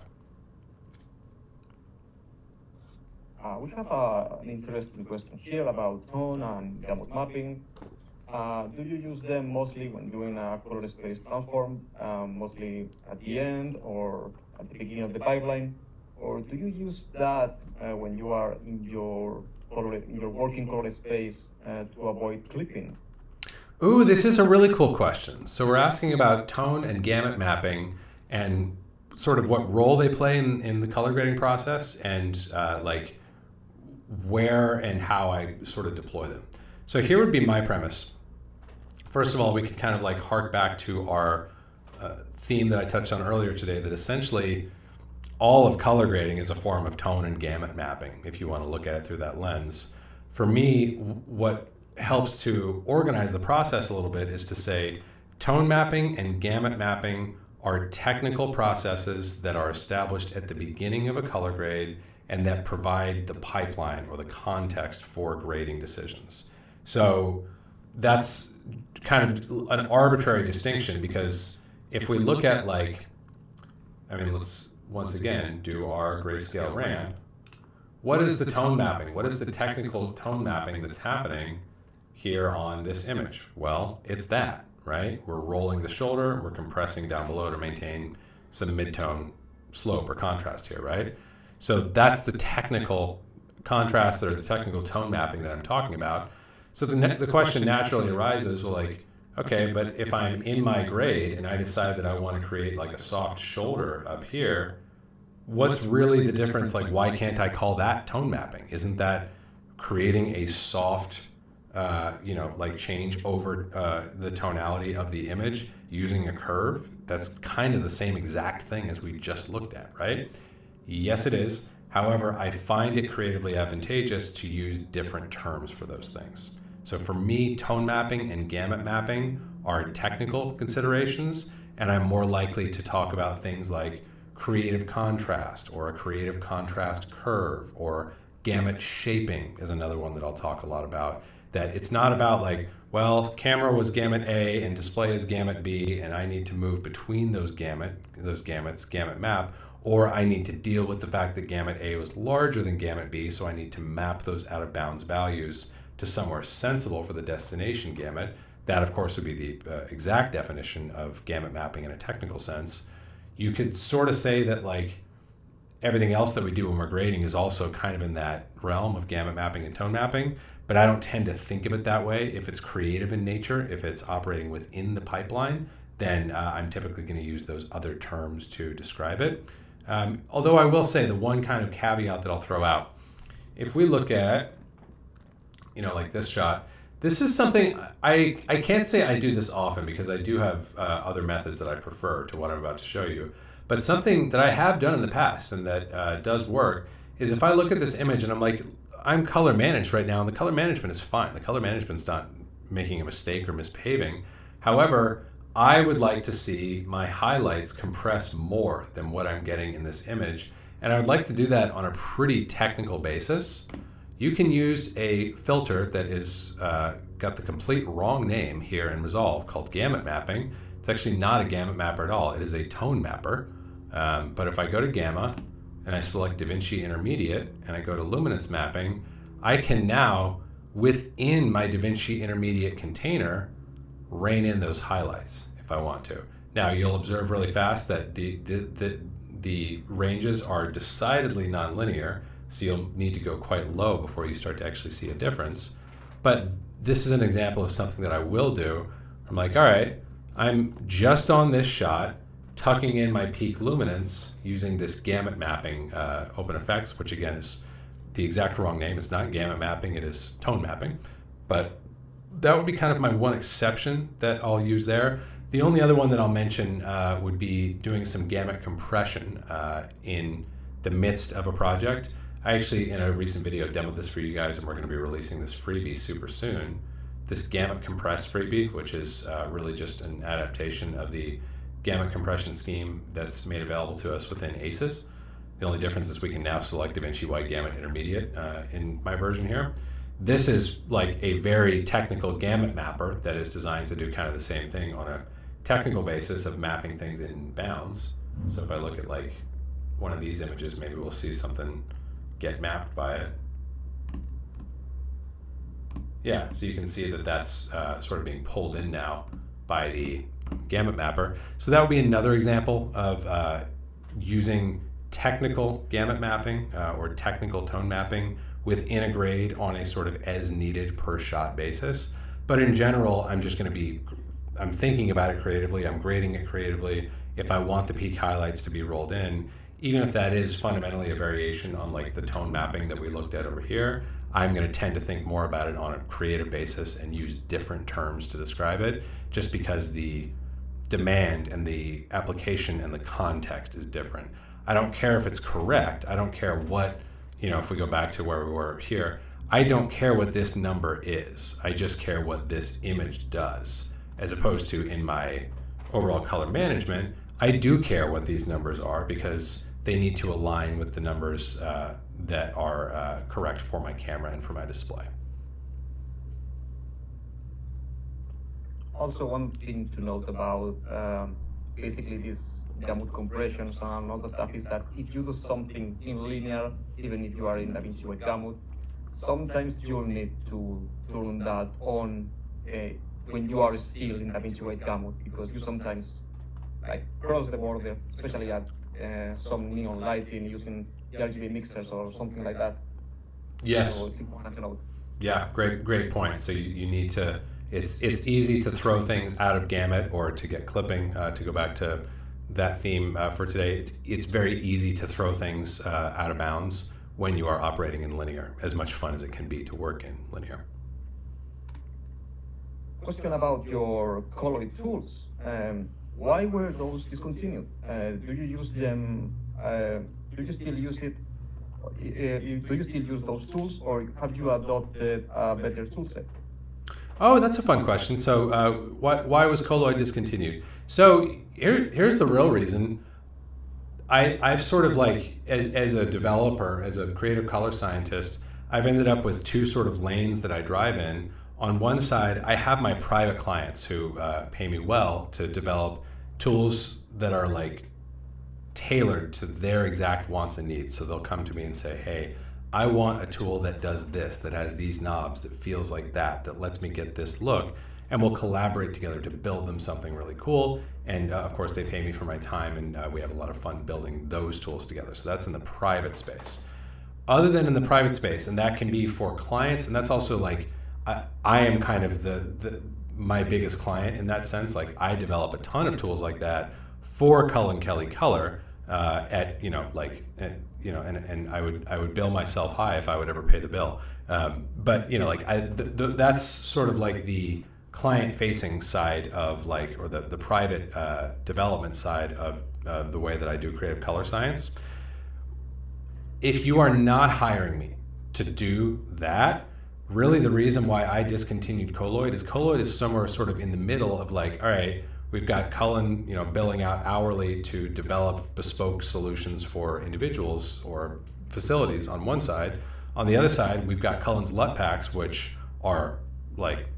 We have an interesting question here about tone and gamut mapping. Do you use them mostly when doing a color space transform, mostly at the end or at the beginning of the pipeline? Or do you use that when you are in your working color space to avoid clipping? Ooh, this is a really cool question. So we're asking about tone and gamut mapping and sort of what role they play in the color grading process, and where and how I sort of deploy them. So here would be my premise. First of all, we could kind of hark back to our theme that I touched on earlier today, that essentially all of color grading is a form of tone and gamut mapping, if you want to look at it through that lens. For me, what helps to organize the process a little bit is to say tone mapping and gamut mapping are technical processes that are established at the beginning of a color grade and that provide the pipeline or the context for grading decisions. So that's kind of an arbitrary distinction, because if we look at let's once again do our grayscale ramp. What is the tone mapping? What is the technical tone mapping that's happening here on this image? Well, it's that, right? We're rolling the shoulder, we're compressing down below to maintain some mid-tone slope or contrast here, right? So that's the technical contrast or the technical tone mapping that I'm talking about. So the question naturally arises, well, okay, but if I'm in my grade and I decide that I want to create a soft shoulder up here, what's really the difference? Why can't I call that tone mapping? Isn't that creating a soft, change over the tonality of the image using a curve? That's kind of the same exact thing as we just looked at, right? Yes, it is. However, I find it creatively advantageous to use different terms for those things. So for me, tone mapping and gamut mapping are technical considerations, and I'm more likely to talk about things like creative contrast or a creative contrast curve, or gamut shaping is another one that I'll talk a lot about. That it's not about camera was gamut A and display is gamut B, and I need to move between those gamuts, gamut map, or I need to deal with the fact that gamut A was larger than gamut B, so I need to map those out of bounds values to somewhere sensible for the destination gamut. That, of course, would be the exact definition of gamut mapping in a technical sense. You could sort of say that everything else that we do when we're grading is also kind of in that realm of gamut mapping and tone mapping, but I don't tend to think of it that way. If it's creative in nature, if it's operating within the pipeline, then I'm typically going to use those other terms to describe it. Although I will say the one kind of caveat that I'll throw out, if we look at, this shot, this is something I can't say I do this often, because I do have other methods that I prefer to what I'm about to show you. But something that I have done in the past and that does work is if I look at this image and I'm color managed right now, and the color management is fine. The color management's not making a mistake or misbehaving. However, I would like to see my highlights compressed more than what I'm getting in this image. And I would like to do that on a pretty technical basis. You can use a filter that is got the complete wrong name here in Resolve, called gamut mapping. It's actually not a gamut mapper at all. It is a tone mapper. But if I go to Gamma and I select DaVinci Intermediate and I go to luminance mapping, I can now, within my DaVinci Intermediate container, rein in those highlights if I want to. Now you'll observe really fast that the ranges are decidedly nonlinear, so you'll need to go quite low before you start to actually see a difference. But this is an example of something that I will do. I'm like, all right, I'm just on this shot, tucking in my peak luminance using this gamut mapping open effects, which again is the exact wrong name. It's not gamut mapping, it is tone mapping. But that would be kind of my one exception that I'll use there. The only other one that I'll mention would be doing some gamut compression in the midst of a project. I actually, in a recent video, demoed this for you guys, and we're going to be releasing this freebie super soon. This gamut compress freebie, which is really just an adaptation of the gamut compression scheme that's made available to us within ACES. The only difference is we can now select DaVinci Wide Gamut Intermediate in my version here. This is like a very technical gamut mapper that is designed to do kind of the same thing on a technical basis of mapping things in bounds. So if I look at like one of these images, maybe we'll see something get mapped by it. Yeah, so you can see that that's sort of being pulled in now by the gamut mapper. So that would be another example of using technical gamut mapping or technical tone mapping within a grade on a sort of as needed per shot basis. But in general, I'm just going to I'm thinking about it creatively, I'm grading it creatively. If I want the peak highlights to be rolled in, even if that is fundamentally a variation on like the tone mapping that we looked at over here, I'm going to tend to think more about it on a creative basis and use different terms to describe it, just because the demand and the application and the context is different. I don't care if it's correct. I don't care what, if we go back to where we were here, I don't care what this number is. I just care what this image does. As opposed to in my overall color management, I do care what these numbers are because they need to align with the numbers that are correct for my camera and for my display. Also, one thing to note about basically these gamut compressions and all the stuff is that if you do something in linear, even if you are in DaVinci Wide Gamut, sometimes you'll need to turn that on when you are still in DaVinci Wide Gamut, because you sometimes like cross the border, especially at some neon lighting using RGB mixers or something like that. Yes. So it's important to note. Yeah, great point. So you need to, it's easy to throw things out of gamut or to get clipping, to go back to that theme for today. It's very easy to throw things out of bounds when you are operating in linear, as much fun as it can be to work in linear. Question about your coloring tools. Why were those discontinued? Do you use them? Do you still use it? Do you still use those tools, or have you adopted a better tool set? Oh, that's a fun question. So why was Colloid discontinued? So here's the real reason. I've sort of like, as a developer, as a creative color scientist, I've ended up with two sort of lanes that I drive in. On one side, I have my private clients who pay me well to develop tools that are like tailored to their exact wants and needs. So they'll come to me and say, hey, I want a tool that does this, that has these knobs, that feels like that lets me get this look. And we'll collaborate together to build them something really cool. And of course, they pay me for my time, and we have a lot of fun building those tools together. So that's in the private space. Other than in the private space, and that can be for clients, and that's also like, I am kind of my biggest client in that sense. Like I develop a ton of tools like that for Cullen Kelly Color and I would bill myself high if I would ever pay the bill. But that's sort of like the client-facing side of like, or the private development side of the way that I do creative color science. If you are not hiring me to do that, really the reason why I discontinued Colloid is somewhere sort of in the middle of like, all right, we've got Cullen, billing out hourly to develop bespoke solutions for individuals or facilities on one side. On the other side, we've got Cullen's LUT packs, which are like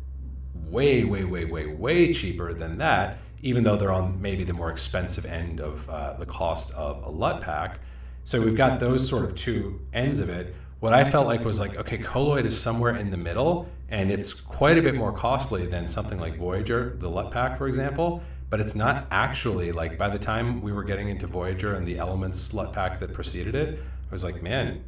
way cheaper than that, even though they're on maybe the more expensive end of the cost of a LUT pack. So we've got those sort of two ends of it. What I felt like was like, okay, Colloid is somewhere in the middle, and it's quite a bit more costly than something like Voyager, the LUT pack, for example, but it's not actually like, by the time we were getting into Voyager and the Elements LUT pack that preceded it, I was like, man,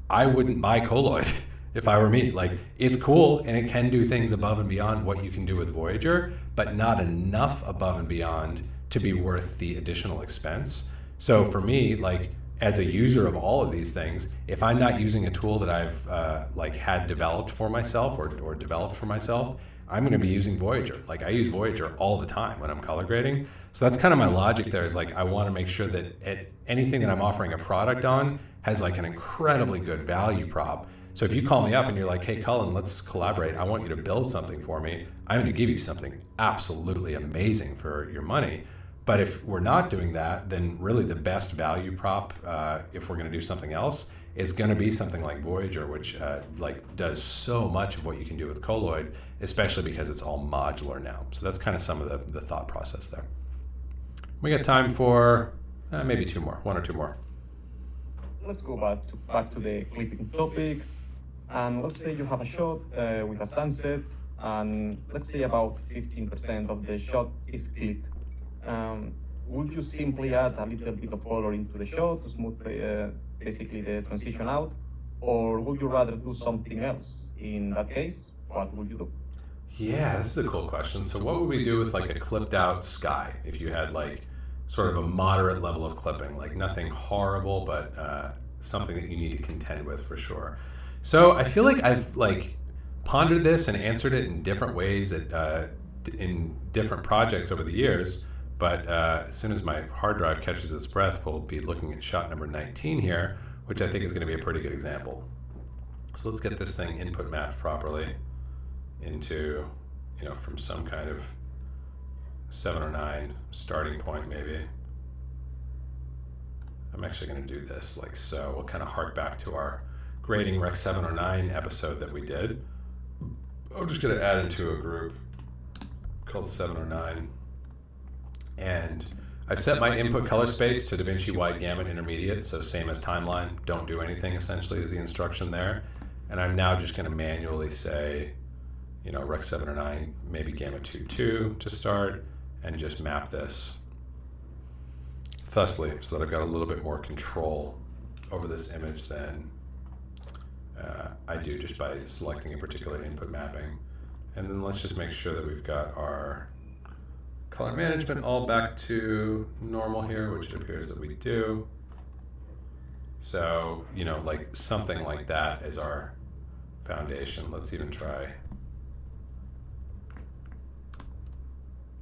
I wouldn't buy Colloid if I were me. Like, it's cool and it can do things above and beyond what you can do with Voyager, but not enough above and beyond to be worth the additional expense. So for me, like, as a user of all of these things, if I'm not using a tool that I've like had developed for myself or developed for myself, I'm going to be using Voyager. Like, I use Voyager all the time when I'm color grading. So that's kind of my logic there, is like, I want to make sure that anything that I'm offering a product on has like an incredibly good value prop. So if you call me up and you're like, hey, Cullen, let's collaborate. I want you to build something for me. I'm going to give you something absolutely amazing for your money. But if we're not doing that, then really the best value prop, if we're going to do something else, is going to be something like Voyager, which like does so much of what you can do with Colloid, especially because it's all modular now. So that's kind of some of the thought process there. We got time for maybe one or two more. Let's go back to the clipping topic. And let's say you have a shot with a sunset, and let's say about 15% of the shot is clipped. Would you simply add a little bit of color into the shot to smooth basically the transition out, or would you rather do something else? In that case, what would you do? Yeah, this is a cool question. So what would we do with like a clipped out sky if you had like sort of a moderate level of clipping, like nothing horrible, but something that you need to contend with for sure? So I feel like I've like pondered this and answered it in different ways in different projects over the years. But as soon as my hard drive catches its breath, we'll be looking at shot number 19 here, which I think is going to be a pretty good example. So let's get this thing input mapped properly into, from some kind of 709 starting point maybe. I'm actually going to do this like so. We'll kind of hark back to our grading Rec 709 episode that we did. I'm just going to add into a group called 709. And I've set my input color space to DaVinci Wide Gamut Intermediate, so same as timeline, don't do anything essentially is the instruction there. And I'm now just going to manually say, Rec 709, maybe Gamut 2.2 to start, and just map this thusly so that I've got a little bit more control over this image than I do just by selecting a particular input mapping. And then let's just make sure that we've got our color management all back to normal here, which it appears that we do. So, like something like that is our foundation. Let's even try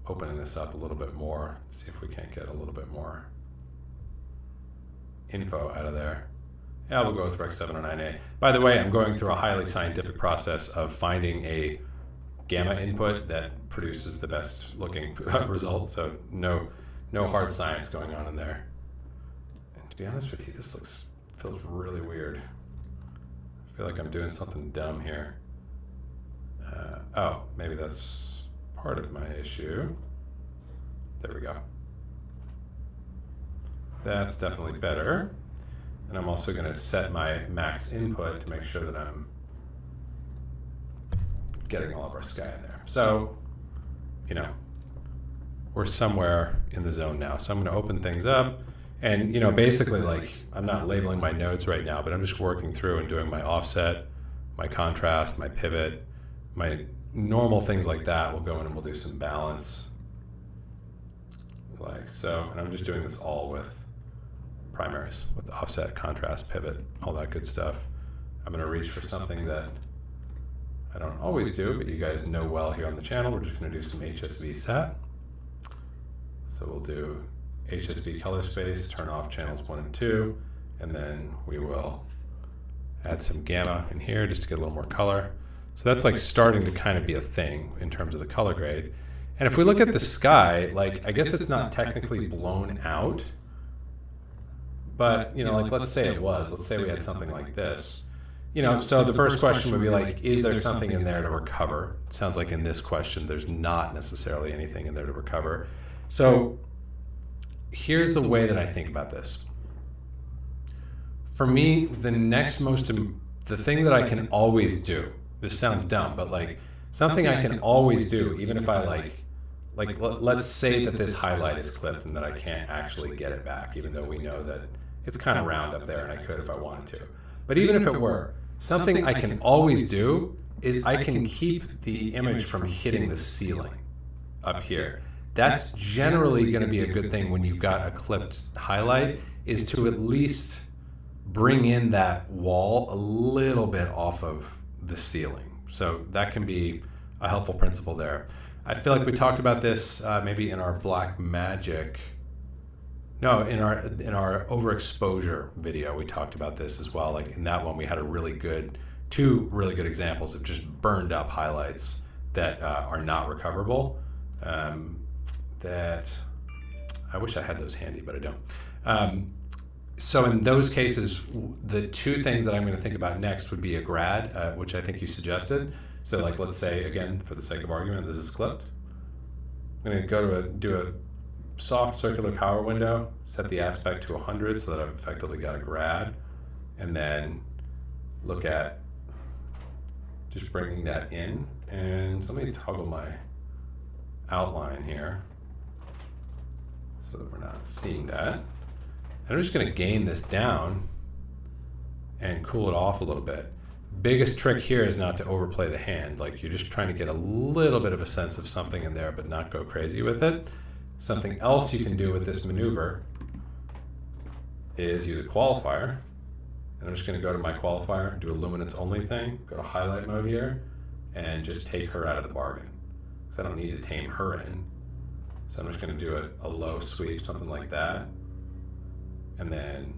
opening this up a little bit more, see if we can't get a little bit more info out of there. Yeah, we'll go with Rec 709A. By the way, I'm going through a highly scientific process of finding a gamma input that produces the best looking result, so no hard science going on in there. And to be honest with you, this feels really weird. I feel like I'm doing something dumb here. Oh, maybe that's part of my issue. There we go. That's definitely better. And I'm also going to set my max input to make sure that I'm getting all of our sky in there. So, we're somewhere in the zone now. So I'm going to open things up. And, basically, like, I'm not labeling my nodes right now, but I'm just working through and doing my offset, my contrast, my pivot, my normal things like that. We'll go in and we'll do some balance. Like so. And I'm just doing this all with primaries, with offset, contrast, pivot, all that good stuff. I'm going to reach for something that I don't always do, but you guys know well here on the channel. We're just going to do some HSV set. So we'll do HSV color space, turn off channels 1 and 2, and then we will add some gamma in here just to get a little more color. So that's like starting to kind of be a thing in terms of the color grade. And if we look at the sky, like, I guess it's not technically blown out, but, like, let's say it was. Let's say we had something like this. So the first question would be like, is there something in there to recover? It sounds like in this question, there's not necessarily anything in there to recover. So here's the way that I think about this. For me, the thing that I can always do, this sounds dumb, but like something I can always do, even if I let's say that this highlight is clipped and that I can't actually get it back, even though we know that it's kind of round up there and I could if I wanted to. But even if it were, Something I can always do is I can keep the image from hitting the ceiling up here. That's generally going to be a good thing when you've got a clipped highlight, is to at least bring in that wall a little bit off of the ceiling. So that can be a helpful principle there. I feel like we talked about this maybe in our Black Magic. No, in our overexposure video, we talked about this as well. Like in that one, we had two really good examples of just burned up highlights that are not recoverable. That I wish I had those handy, but I don't. So in those cases, the two things that I'm going to think about next would be a grad, which I think you suggested. So like, let's say, again, for the sake of argument, this is clipped. I'm going to go to do a soft circular power window, set the aspect to 100 so that I've effectively got a grad, and then look at just bringing that in. And so let me toggle my outline here so that we're not seeing that. And I'm just going to gain this down and cool it off a little bit. Biggest trick here is not to overplay the hand. Like, you're just trying to get a little bit of a sense of something in there, but not go crazy with it. Something else you can do with this maneuver is use a qualifier. And I'm just going to go to my qualifier, do a luminance only thing, go to highlight mode here, and just take her out of the bargain, because I don't need to tame her in. So I'm just going to do a low sweep, something like that, and then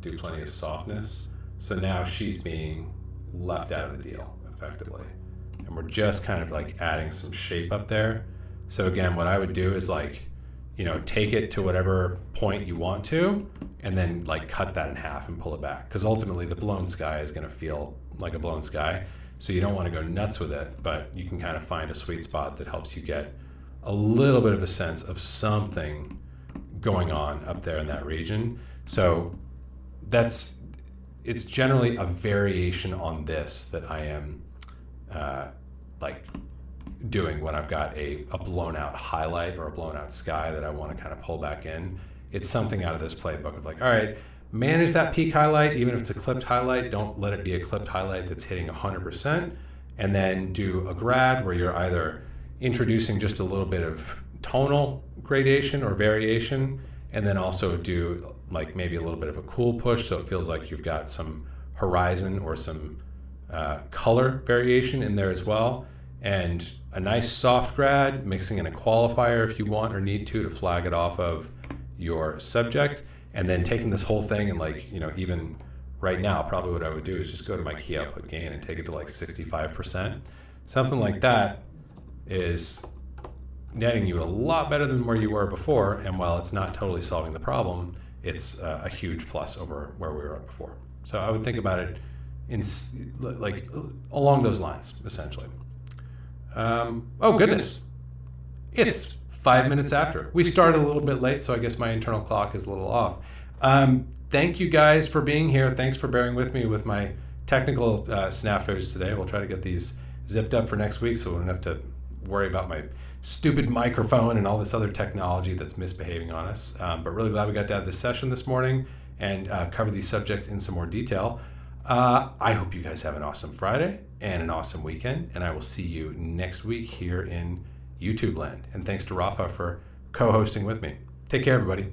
do plenty of softness. So now she's being left out of the deal effectively, and we're just kind of like adding some shape up there. So again, what I would do is like, you know, take it to whatever point you want to, and then like cut that in half and pull it back, because ultimately the blown sky is going to feel like a blown sky. So you don't want to go nuts with it, but you can kind of find a sweet spot that helps you get a little bit of a sense of something going on up there in that region. So it's generally a variation on this that I am like doing when I've got a blown out highlight or a blown out sky that I want to kind of pull back in. It's something out of this playbook of like, all right, manage that peak highlight, even if it's a clipped highlight. Don't let it be a clipped highlight that's hitting 100%. And then do a grad where you're either introducing just a little bit of tonal gradation or variation, and then also do like maybe a little bit of a cool push, so it feels like you've got some horizon or some color variation in there as well. And a nice soft grad, mixing in a qualifier if you want or need to flag it off of your subject, and then taking this whole thing and like, you know, even right now, probably what I would do is just go to my key output gain and take it to like 65%. Something like that is netting you a lot better than where you were before, and while it's not totally solving the problem, it's a huge plus over where we were at before. So I would think about it in like along those lines, essentially. Oh goodness, it's 5 minutes after. We started a little bit late, so I guess my internal clock is a little off. Thank you guys for being here. Thanks for bearing with me with my technical snafus today. We'll try to get these zipped up for next week so we don't have to worry about my stupid microphone and all this other technology that's misbehaving on us. But really glad we got to have this session this morning and cover these subjects in some more detail. I hope you guys have an awesome Friday and an awesome weekend, and I will see you next week here in YouTube land. And thanks to Rafa for co-hosting with me. Take care, everybody.